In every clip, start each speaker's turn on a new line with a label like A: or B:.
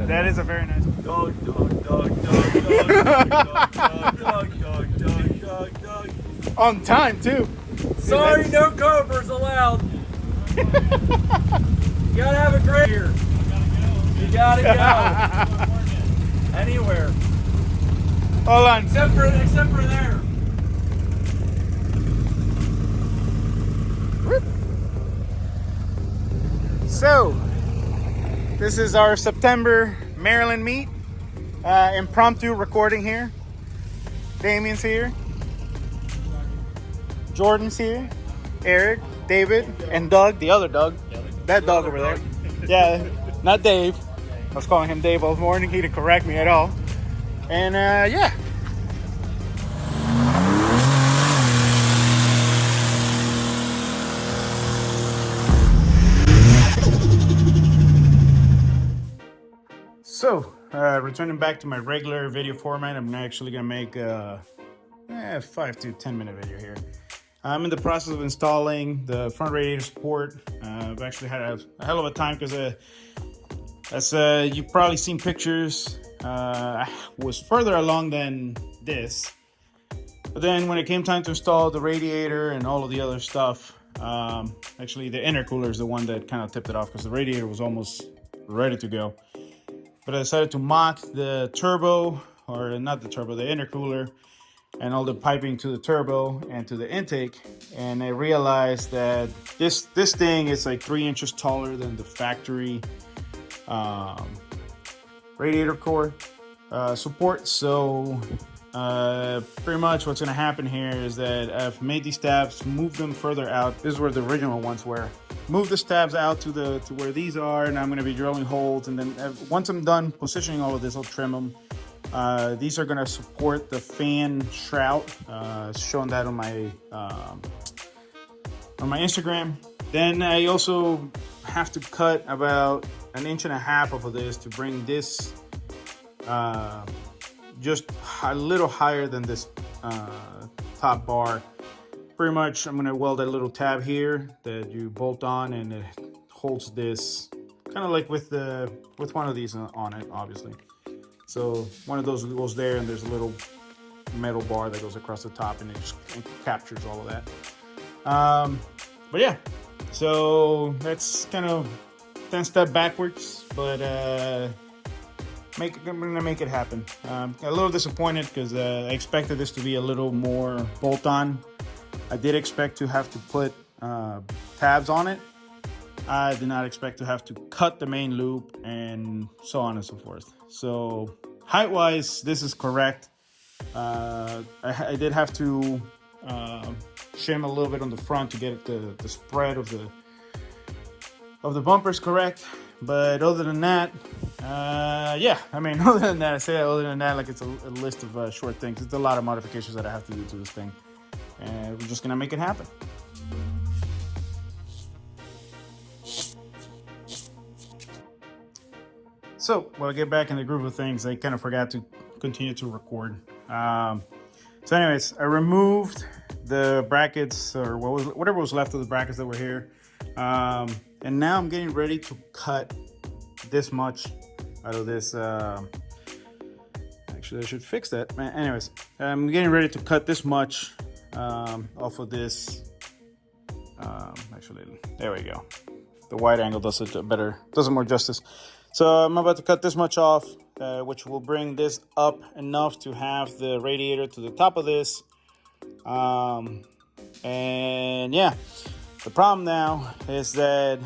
A: That is a very nice one.
B: Dog, dog, dog, dog, dog, dog, dog, dog, dog, dog, dog.
A: On time too.
B: Sorry, no covers allowed. You gotta have a great year. You gotta go. Anywhere.
A: Hold on.
B: Except for there.
A: So, this is our September Maryland meet. Impromptu recording here. Damien's here. Jordan's here. Eric, David, and Doug, the other Doug. That dog over there. Yeah, not Dave. I was calling him Dave all morning. He didn't correct me at all. And yeah. So, returning back to my regular video format, I'm actually going to make a 5 to 10 minute video here. I'm in the process of installing the front radiator support. I've actually had a hell of a time because as you've probably seen pictures, I was further along than this. But then when it came time to install the radiator and all of the other stuff, actually the intercooler is the one that kind of tipped it off because the radiator was almost ready to go. But I decided to mock the turbo, or not the turbo, the intercooler, and all the piping to the turbo and to the intake. And I realized that this thing is like 3 inches taller than the factory radiator core support. So pretty much what's gonna happen here is that I've made these tabs, moved them further out. This is where the original ones were. Move the tabs out to where these are, and I'm going to be drilling holes. And then once I'm done positioning all of this, I'll trim them. These are going to support the fan shroud. Showing that on my Instagram. Then I also have to cut about 1.5 inches of this to bring this just a little higher than this top bar. Pretty much, I'm going to weld a little tab here that you bolt on, and it holds this kind of like with one of these on it, obviously. So one of those goes there, and there's a little metal bar that goes across the top, and it captures all of that. But yeah, so that's kind of 10 steps backwards, but I'm gonna make it happen. A little disappointed because I expected this to be a little more bolt-on. I did expect to have to put tabs on it. I did not expect to have to cut the main loop and so on and so forth. So height-wise, this is correct. I did have to shim a little bit on the front to get the spread of the bumpers correct. But other than that, yeah, I mean, other than that, like it's a list of short things. It's a lot of modifications that I have to do to this thing. And we're just gonna make it happen. So when I get back in the groove of things, I kind of forgot to continue to record. So anyways, I removed the brackets, or whatever was left of the brackets that were here. And now I'm getting ready to cut this much out of this. Actually, I should fix that. Anyways, I'm getting ready to cut this much off of this. Actually, there we go. The wide angle does it more justice. So I'm about to cut this much off, which will bring this up enough to have the radiator to the top of this. And yeah, the problem now is that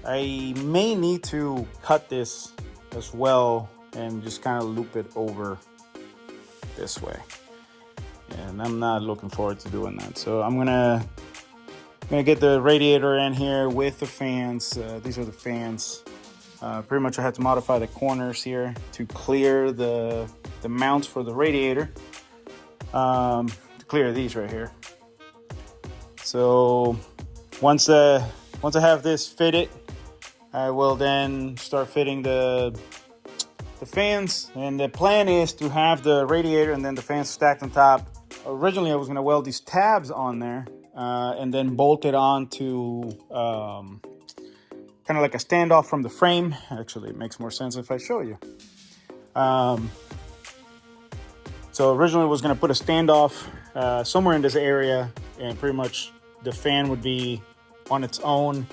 A: I may need to cut this as well and just kind of loop it over this way. And I'm not looking forward to doing that. So I'm gonna get the radiator in here with the fans. These are the fans. Pretty much I had to modify the corners here to clear the mounts for the radiator. To clear these right here. So once I have this fitted, I will then start fitting the fans. And the plan is to have the radiator and then the fans stacked on top. Originally, I was going to weld these tabs on there and then bolt it on to kind of like a standoff from the frame. Actually, it makes more sense if I show you. So originally I was going to put a standoff somewhere in this area, and pretty much the fan would be on its own,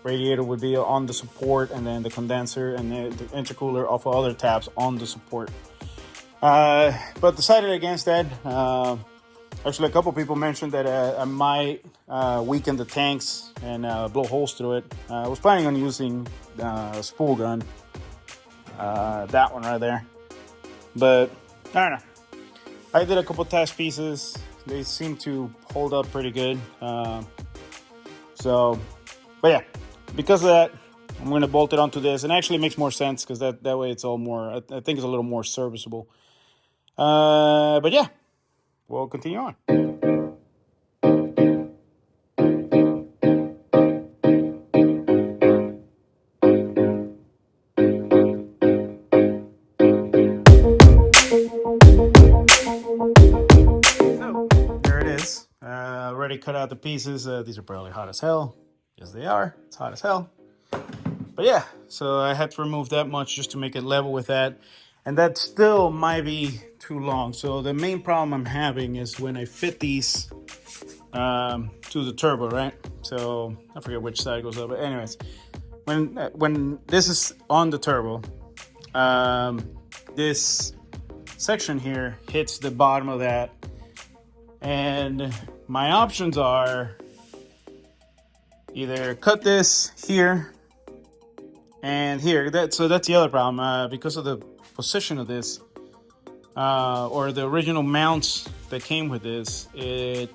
A: radiator would be on the support, and then the condenser and the intercooler off of other tabs on the support. But decided against that. Actually, a couple people mentioned that I might weaken the tanks and blow holes through it. I was planning on using a spool gun, that one right there. But I don't know. I did a couple test pieces. They seem to hold up pretty good. But yeah, because of that, I'm going to bolt it onto this. And actually it makes more sense because that way it's all more, I think it's a little more serviceable. But yeah, we'll continue on. Already cut out the pieces. These are probably hot as hell. Yes, they are. It's hot as hell. But yeah, so I had to remove that much just to make it level with that. And that still might be too long. So the main problem I'm having is when I fit these to the turbo, right? So I forget which side goes up. But anyways, when this is on the turbo, this section here hits the bottom of that. And my options are either cut this here and here. So that's the other problem, because of the position of this, or the original mounts that came with this, it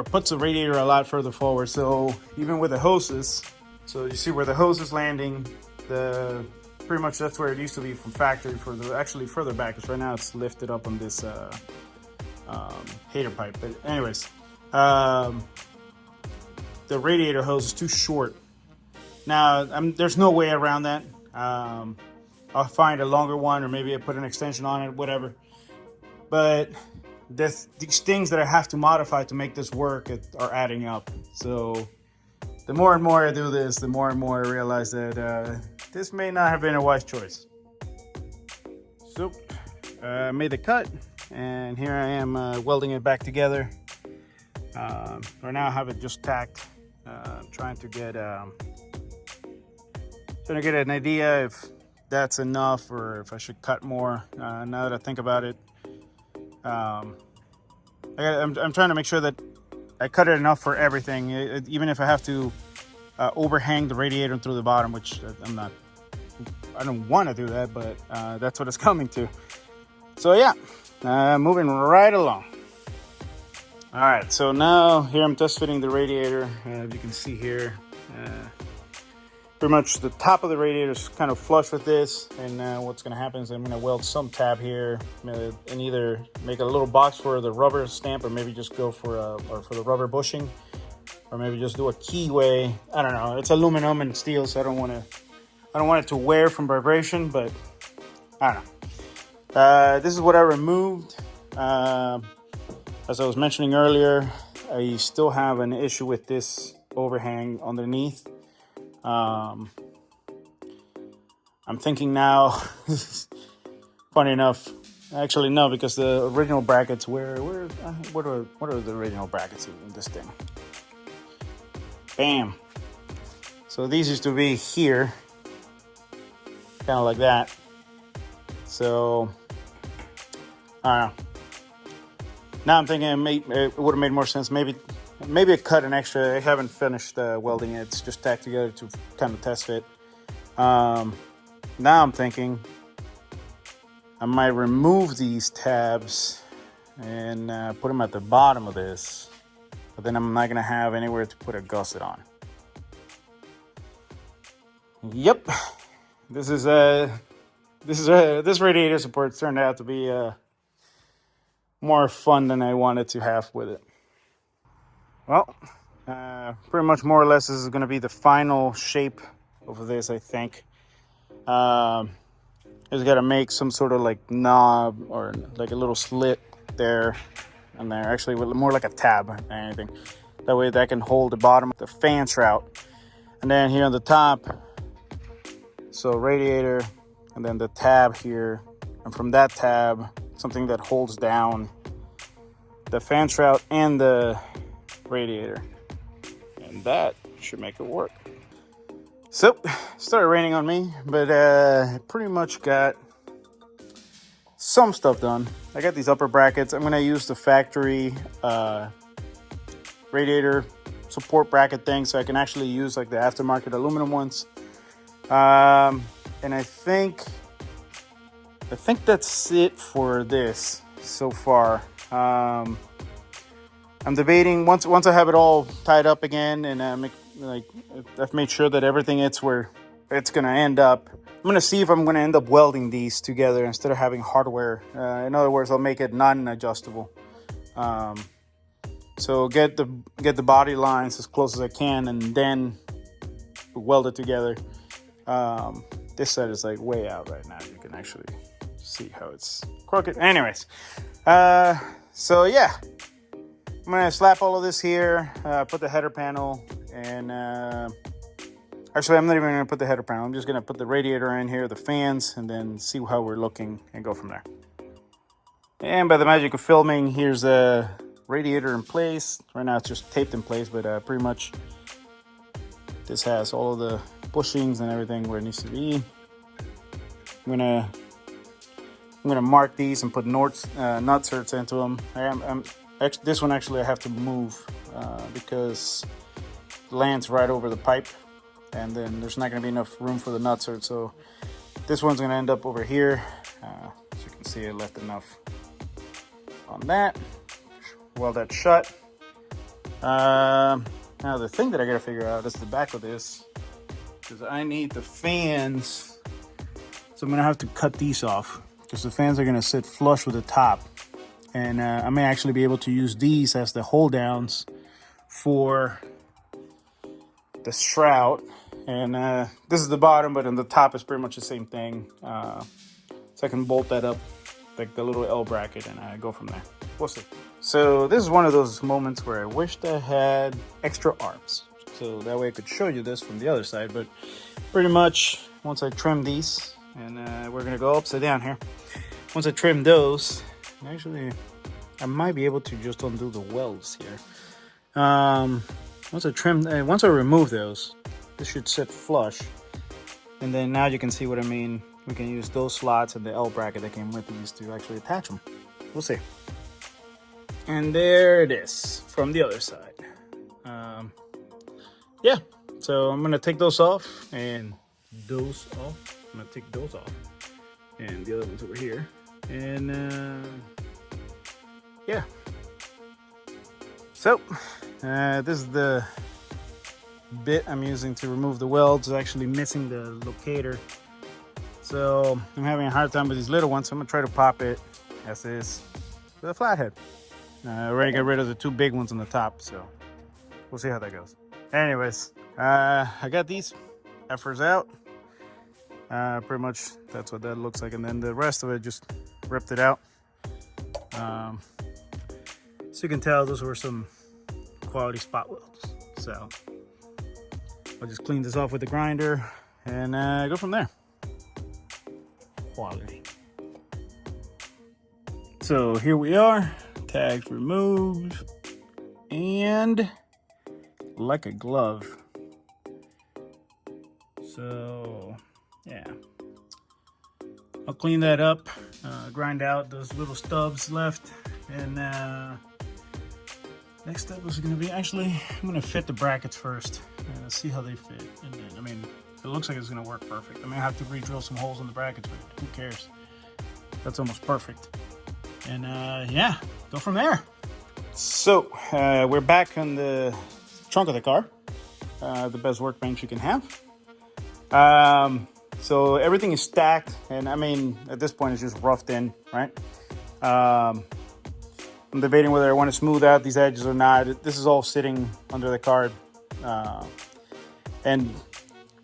A: puts the radiator a lot further forward. So even with the hoses, so you see where the hose is landing, pretty much that's where it used to be from factory, actually further back, because right now it's lifted up on this hater pipe. But anyways, the radiator hose is too short. Now there's no way around that. I'll find a longer one, or maybe I put an extension on it, whatever. But these things that I have to modify to make this work are adding up. So the more and more I do this, the more and more I realize that this may not have been a wise choice. So I made the cut, and here I am welding it back together. Right now I have it just tacked. Trying to get an idea if that's enough or if I should cut more. Now that I think about it, I'm trying to make sure that I cut it enough for everything, even if I have to overhang the radiator through the bottom, which I don't want to do that, but that's what it's coming to. So yeah, moving right along. All right, so now here I'm test fitting the radiator. As you can see here, pretty much the top of the radiator is kind of flush with this. And what's going to happen is I'm going to weld some tab here and either make a little box for the rubber stamp, or maybe just go for the rubber bushing, or maybe just do a keyway. I don't know. It's aluminum and steel, so I don't want it to wear from vibration, but I don't know. This is what I removed. As I was mentioning earlier, I still have an issue with this overhang underneath. I'm thinking now, funny enough, actually no, because the original brackets, what are the original brackets in this thing? Bam. So these used to be here, kind of like that. So, I don't know. Now I'm thinking it would have made more sense. Maybe I cut an extra. I haven't finished welding it. It's just tacked together to kind of test fit. Now I'm thinking I might remove these tabs and put them at the bottom of this. But then I'm not gonna have anywhere to put a gusset on. Yep, this radiator support turned out to be more fun than I wanted to have with it. Well, pretty much more or less this is going to be the final shape of this, I think. Just got to make some sort of like knob or like a little slit there and there. Actually, more like a tab than anything. That way that can hold the bottom of the fan shroud. And then here on the top, So radiator, and then the tab here, and from that tab, something that holds down the fan shroud and the radiator, and that should make it work. So, started raining on me, but pretty much got some stuff done. I got these upper brackets. I'm gonna use the factory radiator support bracket thing, so I can actually use like the aftermarket aluminum ones. And I think that's it for this so far. I'm debating once I have it all tied up again, and I've made sure that everything is where it's gonna end up. I'm gonna see if I'm gonna end up welding these together instead of having hardware. In other words, I'll make it non-adjustable. So get the body lines as close as I can, and then weld it together. This side is like way out right now. You can actually see how it's crooked. Anyways, so yeah, I'm gonna slap all of this here, put the header panel, and actually I'm not even gonna put the header panel. I'm just gonna put the radiator in here, the fans, and then see how we're looking and go from there. And by the magic of filming, here's a radiator in place. Right now it's just taped in place, but pretty much this has all of the bushings and everything where it needs to be. I'm gonna mark these and put nut certs into them. This one actually I have to move because it lands right over the pipe, and then there's not gonna be enough room for the nut cert. So this one's gonna end up over here. As you can see, I left enough on that. Weld that shut. Now the thing that I gotta figure out is the back of this, because I need the fans. So I'm gonna have to cut these off because the fans are gonna sit flush with the top, and I may actually be able to use these as the hold downs for the shroud. And this is the bottom, but on the top is pretty much the same thing. So I can bolt that up like the little L bracket and go from there. We'll see. So this is one of those moments where I wished I had extra arms, so that way I could show you this from the other side. But pretty much once I trim these, and we're gonna go upside down here. Once I trim those, actually I might be able to just undo the welds here. Once I remove those, this should sit flush, and then now you can see what I mean. We can use those slots and the L bracket that came with these to actually attach them. We'll see. And there it is from the other side. Yeah, so I'm gonna take those off, and those off. I'm gonna take those off, and the other one's over here. And yeah. So this is the bit I'm using to remove the welds. It's actually missing the locator. So I'm having a hard time with these little ones. So I'm gonna try to pop it as is with a flathead. I already got rid of the two big ones on the top, so we'll see how that goes. Anyways, I got these effers out. Pretty much that's what that looks like, and then the rest of it just ripped it out. So you can tell those were some quality spot welds. So I'll just clean this off with the grinder and go from there. Quality. So here we are, tags removed, and like a glove. So yeah, I'll clean that up, grind out those little stubs left, and next step is going to be, actually I'm going to fit the brackets first and see how they fit. And then, I mean, it looks like it's going to work perfect. I may have to re-drill some holes in the brackets, but who cares? That's almost perfect. And yeah, go from there. So we're back on the trunk of the car, the best workbench you can have. So everything is stacked, and I mean, at this point it's just roughed in, right? I'm debating whether I want to smooth out these edges or not. This is all sitting under the car. And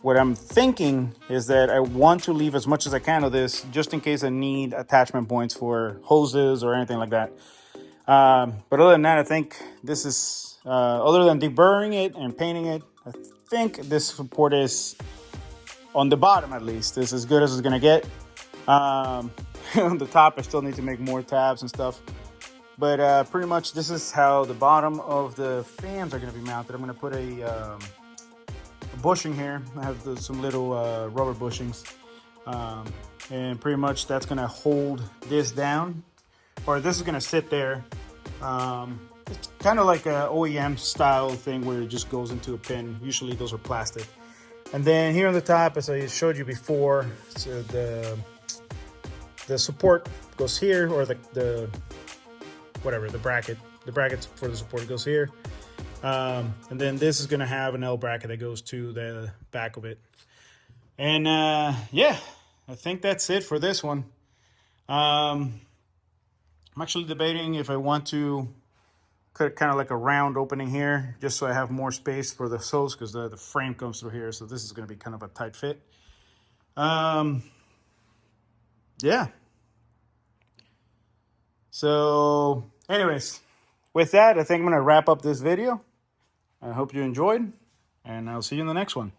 A: what I'm thinking is that I want to leave as much as I can of this just in case I need attachment points for hoses or anything like that. But other than that, I think this is, other than deburring it and painting it, I think this support is on the bottom at least. This is as good as it's gonna get. On the top, I still need to make more tabs and stuff. But pretty much this is how the bottom of the fans are gonna be mounted. I'm gonna put a bushing here. I have some little rubber bushings. And pretty much that's gonna hold this down, or this is gonna sit there. It's kind of like a OEM style thing where it just goes into a pin. Usually those are plastic. And then here on the top, as I showed you before, so the support goes here, or the whatever, the bracket. The bracket for the support goes here. And then this is gonna have an L bracket that goes to the back of it. And yeah, I think that's it for this one. I'm actually debating if I want to cut kind of like a round opening here, just so I have more space for the hose, because the frame comes through here, so this is going to be kind of a tight fit. Yeah. So anyways, with that, I think I'm going to wrap up this video. I hope you enjoyed, and I'll see you in the next one.